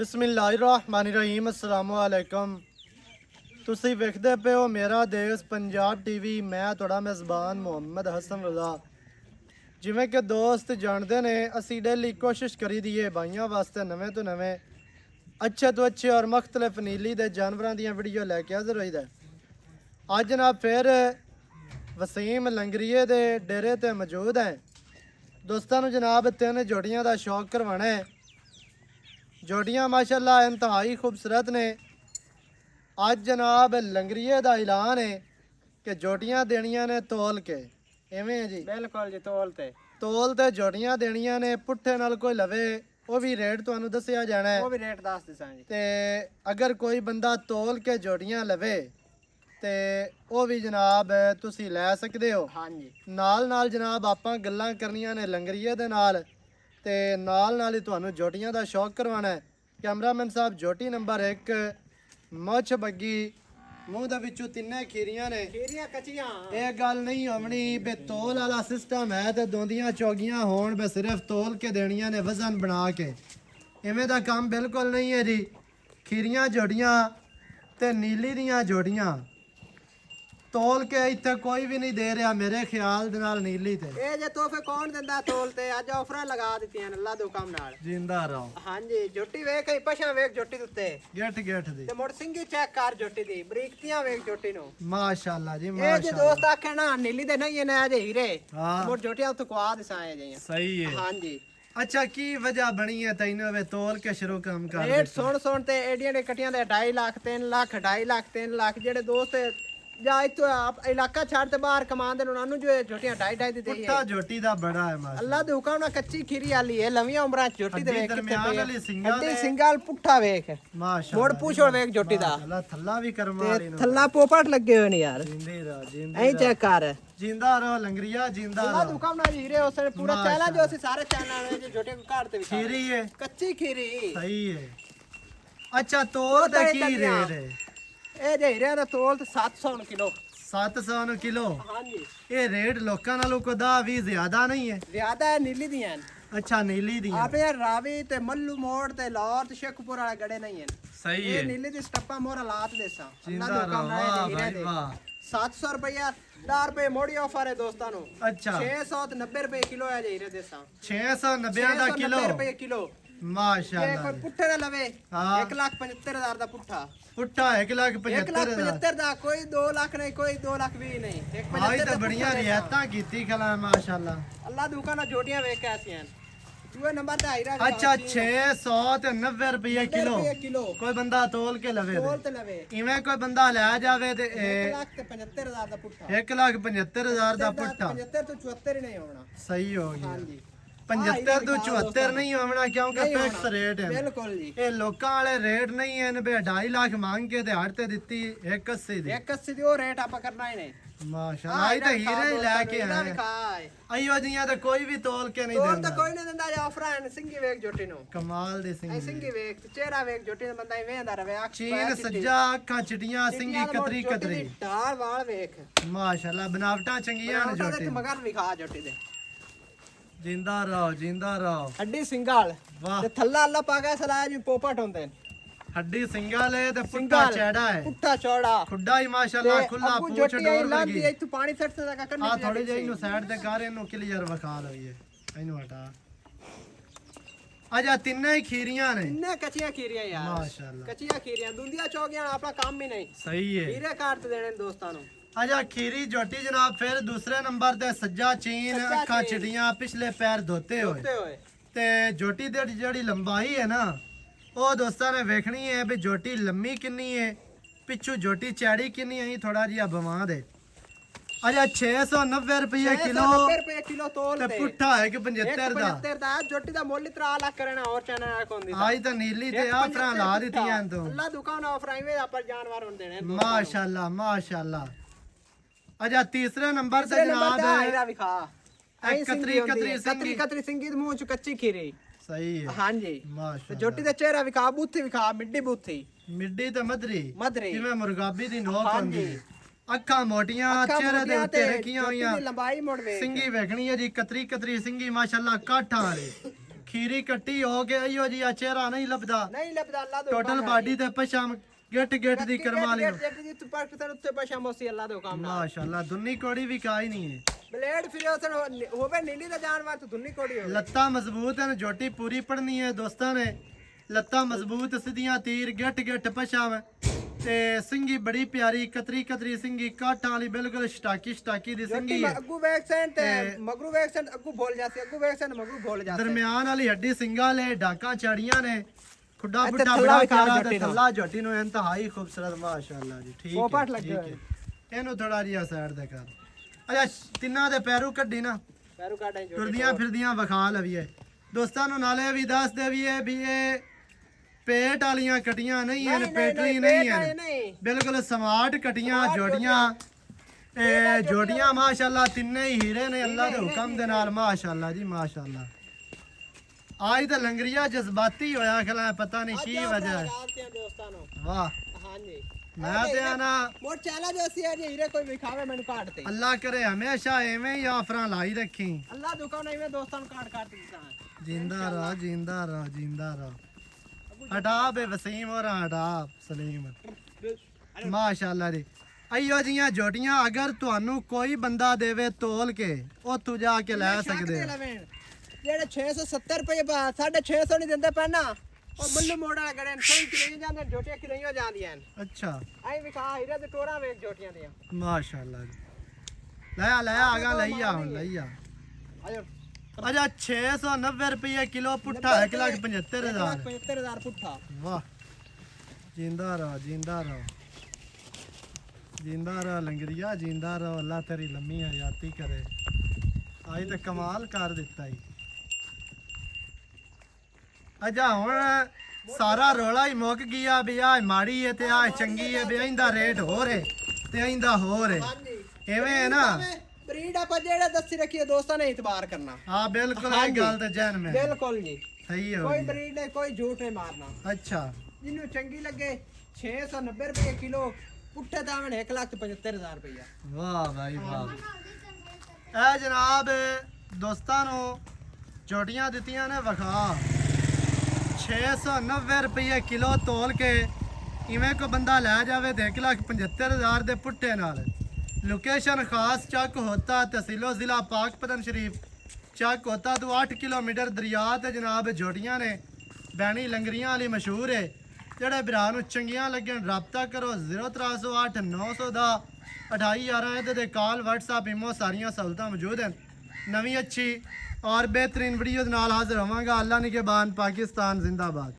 ਬਿਸਮਿਲ੍ਲਾਹਿਰਰਹਿਮਾਨਿਰਰਹੀਮ अस्सलाम वालेकुम। ਤੁਸੀਂ ਵੇਖਦੇ ਪਏ ਹੋ ਮੇਰਾ ਦੇਸ਼ ਪੰਜਾਬ ਟੀਵੀ। ਮੈਂ ਤੁਹਾਡਾ ਮੇਜ਼ਬਾਨ ਮੁਹੰਮਦ ਹਸਨ ਰਜ਼ਾ। ਜਿਵੇਂ ਕਿ ਦੋਸਤ ਜਾਣਦੇ ਨੇ, ਅਸੀਂ ਡੇਲੀ ਕੋਸ਼ਿਸ਼ ਕਰੀਦੀ ਏ ਭਾਈਆਂ ਵਾਸਤੇ ਨਵੇਂ ਤੋਂ ਨਵੇਂ ਅੱਛੇ ਤੋਂ ਅੱਛੇ ਔਰ ਮੁਖਤਲਿਫ ਨੀਲੀ ਦੇ ਜਾਨਵਰਾਂ ਦੀਆਂ ਵੀਡੀਓ ਲੈ ਕੇ ਹਾਜ਼ਰ ਹੋਈਦਾ। ਅੱਜ ਜਨਾਬ ਫਿਰ ਵਸੀਮ ਲੰਗਰੀਏ ਦੇ ਡੇਰੇ ਤੇ ਮੌਜੂਦ ਹੈ। ਦੋਸਤਾਂ ਨੂੰ ਜਨਾਬ 3 ਜੋੜੀਆਂ ਦਾ ਸ਼ੌਕ ਕਰਵਾਉਣਾ ਹੈ। जोड़ियाँ माशाल्लाह इंतहाई खूबसूरत ने। आज जनाब लंगरीए का ऐलान है कि जोड़ियाँ देनियां ने तोल के, इवें है जी? बिल्कुल जी, तोल ते जोड़ियाँ देनियां ने। पुट्ठे नाल कोई लवे वो भी रेट तुहानू दस्सिया जाना है। वो भी रेट दस दिसांगे। ते अगर कोई बंदा तोल के जोड़ियाँ लवे ते वो भी जनाब तुसी लै सकदे हो। हाँ जी। नाल जनाब आपां गल्लां करनियां ने लंगरीए दे नाल ते नाल ही तुहानू जोटियां दा शौक करवाना है। कैमरामैन साहब जोटी नंबर 1 मुछ बग्गी मूँह दे विचों 3 खीरियां ने। खीरियां कच्चियां। ये गल नहीं होनी बे तोल वाला सिस्टम है ते दोंदियां चौगियां होण बे सिर्फ तोल के देनियां ने वजन बना के। इवें दा काम बिल्कुल नहीं है जी। खीरियां जोड़ियां ते नीली दियां जोड़ियां तोल के इत्थे कोई भी नहीं दे रहा मेरे ख्याल दे नाल नीली ते। ए जे तोहफे कौन दिंदा तोल ते? अज ऑफर लगा दित्तियां ने अल्लाह दे हुकम नाल। जिंदा रहो। हां जी। जोटी वेख पछा वेख जोटी दे उत्ते गेट दी ते मोड़ सिंगी चेक कर जोटी दी बरीकतियां वेख जोटी नु। माशाल्लाह जी ए माशाल्लाह। जे दोस्त आखे ना नीली दे नहीं ने अजे हीरे। हां मोड़ जोटियां उत्ते क्वा दिसाए जाइयां। सही है। हां जी। अच्छा की वजह बनी है तैनू वे तोल के शुरू काम कर रेट सुन ते एडियां दे कटियां दे 2.5 लाख 3 लाख 2.5 लाख 3 लाख जेड़े दोस्त जा इतो आप इलाका छाड़ ते बाहर कमांदे उन्हां जो जोटियां 2.5 दी पुट्ठा जोटी दा बड़ा है माशाल्लाह। अल्लाह दे हुकम ना कच्ची खीरी वाली है लवियां उमरां जोटी दे वेख दरमियान वाली सिंगाल हड्डी सिंगाल पुट्ठा वेख माशाल्लाह। मोड़ पूछो वेख जोटी दा अल्लाह थल्ला भी करम वाली नो। थल्ला पोपट लगे हुए ने यार। जिंदे रहो ऐ चेक कर। जिंदा रहो लंगरिया जिंदा अल्लाह दे रहो। हुकम ना हीरे उस पूरा चैनल जो सी सारे चैनल जो जोटी को काट ते खीरी है कच्ची खीरी सही है। अच्छा तोल दे की रेट है? ए जे हीरे दा तोल ते 700 किलो 700 नु किलो। हां जी। ये रेट लोकां नालों कोदा भी ज्यादा नहीं है? ज्यादा है नीली दियां। अच्छा नीली दी आपे रावी ते मल्लू मोड़ ते लाहौर ते शेखपुर वाले गड़े नहीं है। सही ये है। नीली दी स्टप्पा मोरा लात देसा। जिंदा रहो वाह भाई वाह। 700 रुपया 10 रुपए मोड़ी ऑफर है दोस्तां नु। अच्छा 690 रुपए किलो है जे हीरे देसा। 690 दा किलो 690 रुपए किलो। ये माशाल्लाह। कोई पुट्ठे ना लवे हाँ। 1,75,000 दा पुट्ठा। पुट्ठा 1,75,000 1,75,000 दा कोई 2 लाख नहीं कोई 2 लाख भी नहीं। भाई तो बढ़िया रियायतां कीती खला माशाल्लाह। अल्लाह दुकान ना जोटियां वेख कैसी हैं। दूए नंबर ते आईरा। अच्छा 690 रुपये किलो। किलो कोई बंदा तोल के लवे तोल ते लवे इवें कोई बंदा ले जावे ते 1,75,000 दा पुट्ठा। 1,75,000 दा पुट्ठा 75 तो 74 ही नहीं होना। सही हो गया। हां जी। 75 तो 74 नहीं होना क्योंकि फिक्स रेट है। बिल्कुल जी। ये लोकां वाले रेट नहीं है बे 2.5 लाख मांग के ते हट ते दित्ती 180 दी। 180 दी वो रेट आप करना ही नहीं। माशाल्लाह आई तो हीरे ही लेके आए। अयो जियां तो कोई भी तोल के नहीं तोल देंदा। तो कोई नहीं देंदा या ऑफर है सिंगी वेख जोटी नो। कमाल दी ऐ सिंगी सिंगी वेख चेहरा वेख जोटी दा बंदा वेंदा रवे अख चीन सज्जा अखां चिटियां सिंगी कतरी कतरी ढाल वाल वेख माशाल्लाह बनावटां चंगियां ने जोटी मगर विखा जोटी दे। जिंदा रहो हड्डी सिंगाल वाह। ते थल्ला अल्लाह पागा सलाया जी पोपट होंदे हड्डी सिंगाल है ते पुट्ठा चौड़ा है। पुट्ठा चौड़ा खुड्डा ही माशाल्लाह खुला पूछ डोर लगी। तू पानी सट से का करनी। हां थोड़ी जेही नु साइड ते कर इनु क्लियर वखा लईए इनु हटा। आजा तिन्ने ही खीरियां ने। तिन्ने कच्चियां खीरियां यार माशाल्लाह कच्चियां खीरियां दुंदिया चौगियां अपना काम ही नहीं। सही है। हीरे काट देने दोस्तां नु। आजा खीरी जोटी जनाब फिर दूसरे नंबर ते सज्जा चीन अखां चिटियां पिछले पैर धोते हुए ते जोटी दी जेड़ी लंबाई है ना वो दोस्तां ने वेखनी है भी जोटी लम्मी किन्नी है पिछू जोटी चैड़ी किन्नी है थोड़ा जिहा बवा दे। अच्छा 690 रुपये किलो तोल ते पुट्ठा है कि 75 दा जोटी दा मोल 3 लाख करना और चैनल कौन दी आज तो नीली ते ऑफर ला दित्तियां तो अल्लाह दुकान ऑफर आईवे पर जानवर होन देने माशाल्लाह। अच्छा तीसरे नंबर ते जनाब आईरा विखा कतरी सिंगी मुंह च कच्ची खीरी। सही है। हां जी माशाल्लाह। जोटी दा चेहरा विखा बूथी विखा मिड्डी बूथी मिड्डी ते मदरी जिवें मुर्गाबी दी नोक होंदी अखां मोटियां चेहरे दे उत्ते रखियां होईयां लंबाई मोड़ वे सिंगी वेखनी है जी कतरी सिंगी माशाल्लाह काठा वाली ਖੀਰੀ ਕੱਟੀ ਹੋ ਕੇ ਆਈਓ ਜੀ ਆ ਚਿਹਰਾ ਨਹੀਂ ਲੱਭਦਾ ਨਹੀਂ ਲੱਭਦਾ ਅੱਲਾ ਦੇ ਟੋਟਲ ਬਾਡੀ ਤੇ ਪਛਾਮ ਗਿੱਟ ਗਿੱਟ ਦੀ ਕਰਮਾ ਲਈ ਜੀ ਤੂੰ ਪਾਕ ਤਨ ਉੱਤੇ ਪਛਾ ਮੋਸੀ ਅੱਲਾ ਦੇ ਹੁਕਮ ਨਾਲ ਮਾਸ਼ਾਅੱਲਾ ਦੁੰਨੀ ਕੋੜੀ ਵੀ ਕਾਈ ਨਹੀਂ ਹੈ ਬਲੇਡ ਫਿਰ ਉਸਨ ਹੋਵੇ ਨੀਲੀ ਦਾ ਜਾਨਵਰ ਤੂੰ ਦੁੰਨੀ ਕੋੜੀ ਹੋਵੇ ਲੱਤਾਂ ਮਜ਼ਬੂਤ ਹਨ ਜੋਟੀ ਪੂਰੀ ਪੜਨੀ ਹੈ ਦੋਸਤਾਂ ਨੇ ਲੱਤਾਂ ਮਜ਼ਬੂਤ ਸਿੱਧੀਆਂ ਤੀਰ ਗਿੱਟ ਗਿੱਟ ਪਛਾਮ ਤੇ ਸਿੰਗੀ ਬੜੀ ਪਿਆਰੀ ਕਤਰੀ ਕਤਰੀ ਸਿੰਗੀ ਕਾਟਾਂ ਵਾਲੀ ਬਿਲਕੁਲ ਸਟਾਕੀ ਦੀ ਸਿੰਗੀ ਹੈ ਅੱਗੂ ਵੈਕਸੈਂਟ ਤੇ ਮਗਰੂ ਵੈਕਸੈਂਟ ਅੱਗੂ ਭੁੱਲ ਜਾਂਦੇ ਅੱਗੂ ਵੈਕਸੈਂਟ ਮਗਰੂ ਭੁੱਲ ਜਾਂਦੇ ਦਰਮਿਆਨ ਵਾਲੀ ਹੱਡੀ ਸਿੰਗਾ ਲੈ ਡਾਕਾਂ ਚਾੜੀਆਂ ਨੇ ਖੁੱਡਾ ਇੱਥੇ ਬੁੱਢਾ ਥੱਲਾ ਬੜਾ ਵੀ ਖਾ ਪਿਆਰਾ ਜੋਟੀ ਤੇ ਨੂੰ। ਥੱਲਾ ਜੋਟੀ ਨੂੰ ਇੰਤਹਾਈ ਖੂਬਸੂਰਤ ਮਾਸ਼ਾਅੱਲਾ ਜੀ ਠੀਕ ਪੋਪਟ ਹੈ ਲੱਗੇ ਠੀਕ ਹੋਏ ਹੈ ਇਹਨੂੰ ਥੋੜਾ ਜਿਹਾ ਸਾਈਡ ਤੇ ਕਰ ਅੱਛਾ ਤਿੰਨਾਂ ਦੇ ਪੈਰੂ ਕੱਢੀ ਨਾ ਪੈਰੂ ਕਾਟਾਂ ਜੋਟੀ ਤੁਰਦੀਆਂ ਫਿਰਦੀਆਂ ਵਿਖਾ ਲਵੀਏ ਦੋਸਤਾਂ ਨੂੰ ਨਾਲੇ ਵੀ ਦੱਸ ਦੇਵੀਏ ਵੀ ਇਹ ਪੇਟ ਵਾਲੀਆਂ ਕਟੀਆਂ ਨਹੀਂ ਹਨ ਪੇਟਲੀ ਨਹੀਂ ਹਨ ਬਿਲਕੁਲ ਸਮਾਰਟ ਕਟੀਆਂ ਜੋੜੀਆਂ ਇਹ ਜੋੜੀਆਂ ਮਾਸ਼ਾਅੱਲਾ ਤਿੰਨੇ ਹੀ ਹੀਰੇ ਨੇ ਅੱਲਾ ਦੇ ਹੁਕਮ ਦੇ ਨਾਲ ਮਾਸ਼ਾਅੱਲਾ ਜੀ ਮਾਸ਼ਾਅੱਲਾ ਆਜ ਤਾਂ ਲੰਗਰੀਆ ਜਜ਼ਬਾਤੀ ਹੋਇਆ ਖਲਾ ਪਤਾ ਨਹੀਂ ਕੀ ਵਜ੍ਹਾ ਹੈ ਦੋਸਤਾਂ ਨੂੰ ਵਾਹ ਹਾਂਜੀ ਮੈਂ ਤੇ ਆਨਾ ਮੋਰ ਚਾਲਾ ਜੋ ਸੀ ਅਜੇ ਹੀਰੇ ਕੋਈ ਵਿਖਾਵੇ ਮੈਨੂੰ ਕਾਟ ਤੇ ਅੱਲਾ ਕਰੇ ਹਮੇਸ਼ਾ ਐਵੇਂ ਹੀ ਆਫਰਾਂ ਲਾਈ ਰੱਖੀ ਅੱਲਾ ਦੁਕਾਨ ਐਵੇਂ ਦੋਸਤਾਂ ਨੂੰ ਕਾਟ ਦਿੱਤਾ ਜਿੰਦਾ ਰਹ ਜਿੰਦਾ ਰਹ ਜਿੰਦਾ ਰਹ ਹਟਾ ਬੇ ਵਸੀਮ ਔਰ ਹਟਾ ਸਲੀਮ ਮਾਸ਼ਾਅੱਲਾ ਜੀ ਆਈਓ ਜੀਆਂ ਜੋਟੀਆਂ ਅਗਰ ਤੁਹਾਨੂੰ ਕੋਈ ਬੰਦਾ ਦੇਵੇ ਤੋਲ ਕੇ ਉੱਥੋਂ ਜਾ ਕੇ ਲੈ ਸਕਦੇ ਹੋ ਜਿਹੜੇ 670 ਰੁਪਏ 650 ਨਹੀਂ ਦਿੰਦੇ ਪੈਣਾ ਉਹ ਮੱਲੂ ਮੋੜ ਵਾਲਾ ਗੜੇ ਕੋਈ ਕਿਵੇਂ ਜਾਂਦੇ ਜੋਟੀਆਂ ਕਿਵੇਂ ਜਾਂਦੀਆਂ ਅੱਛਾ ਐਂ ਵਿਖਾ ਹੀਰੇ ਦੇ ਟੋਰਾ ਵੇਖ ਜੋਟੀਆਂ ਦੀਆਂ ਮਾਸ਼ਾਅੱਲਾ ਜੀ ਲੈ ਆ ਆਗਾ ਲਈ ਆ ਹੁਣ ਲਈ ਆ ਆਜੋ ਅਜਾ 690 ਰੁਪਏ ਕਿਲੋ ਪੁੱਠਾ 1,75,000 75000 ਪੁੱਠਾ ਵਾਹ ਜਿੰਦਾ ਰਹ ਜਿੰਦਾ ਰਹ ਜਿੰਦਾ ਰਹ ਲੰਗਰੀਆ ਜਿੰਦਾ ਰਹ ਅੱਲਾ ਤੇਰੀ ਲੰਮੀ ਹਯਾਤੀ ਕਰੇ ਆਈ ਤਾਂ ਕਮਾਲ ਕਰ ਦਿੱਤਾ ਈ ਅਜਾ ਹੁਣ ਸਾਰਾ ਰੋਲਾ ਹੀ ਮੁੱਕ ਗਿਆ ਵੀ ਆ ਮਾੜੀ ਹੈ ਤੇ ਆ ਚੰਗੀ ਹੈ ਵੀ ਇਹਦਾ ਰੇਟ ਹੋਰ ਹੈ ਤੇ ਇਹਦਾ ਹੋਰ ਹੈ ਐਵੇਂ ਹੈ ਨਾ ਬਰੀਡ ਆਪਾਂ ਜਿਹੜਾ ਦੱਸੀ ਰੱਖੀਏ ਦੋਸਤਾਂ ਨੇ ਇਤਬਾਰ ਕਰਨਾ ਹਾਂ ਬਿਲਕੁਲ ਇਹ ਗੱਲ ਤੇ ਜਨ ਮੈਂ ਬਿਲਕੁਲ ਜੀ ਸਹੀ ਹੋ ਕੋਈ ਗਈ ਬਰੀਡ ਨੇ ਕੋਈ ਝੂਠ ਨਹੀਂ ਮਾਰਨਾ ਅੱਛਾ ਜਿਹਨੂੰ ਚੰਗੀ ਲੱਗੇ 690 ਰੁਪਏ ਕਿਲੋ ਪੁੱਠੇ ਦਾਵਣ 1,75,000 ਰੁਪਇਆ ਵਾਹ ਭਾਈ ਵਾਹ ਇਹ ਜਨਾਬ ਦੋਸਤਾਂ ਨੂੰ ਚੋਟੀਆਂ ਦਿੱਤੀਆਂ ਨੇ ਵਿਖਾ 690 ਰੁਪਏ ਕਿਲੋ ਤੋਲ ਕੇ ਇਵੇਂ ਕੋ ਬੰਦਾ ਲੈ ਜਾਵੇ ਤੇ 1,75,000 ਦੇ ਪੁੱਠੇ ਨਾਲ ਲੋਕੇਸ਼ਨ ਖਾਸ ਚੱਕ ਹੋਤਾ ਤਹਿਸੀਲੋ ਜ਼ਿਲ੍ਹਾ ਪਾਕਪਤਨ ਸ਼ਰੀਫ ਚੱਕ ਹੋਤਾ ਤੋਂ 8 ਕਿਲੋਮੀਟਰ ਦਰਿਆ ਤੇ ਜਨਾਬ ਜੋਟੀਆਂ ਨੇ ਬੈਣੀ ਲੰਗਰੀਆਂ ਵਾਲੀ ਮਸ਼ਹੂਰ ਹੈ ਜਿਹੜੇ ਭਰਾ ਨੂੰ ਚੰਗੀਆਂ ਲੱਗਣ ਰਾਬਤਾ ਕਰੋ 0308 900 ਦਾ 2811 ਇਹਦੇ ਤੇ ਕਾਲ WhatsApp ਇਮੋ ਸਾਰੀਆਂ ਸਹੂਲਤਾਂ ਮੌਜੂਦ ਹਨ ਨਵੀਂ ਅੱਛੀ और बेहतरीन वीडियो नाल हाजिर होवांगा अल्लाह निगहबान पाकिस्तान जिंदाबाद।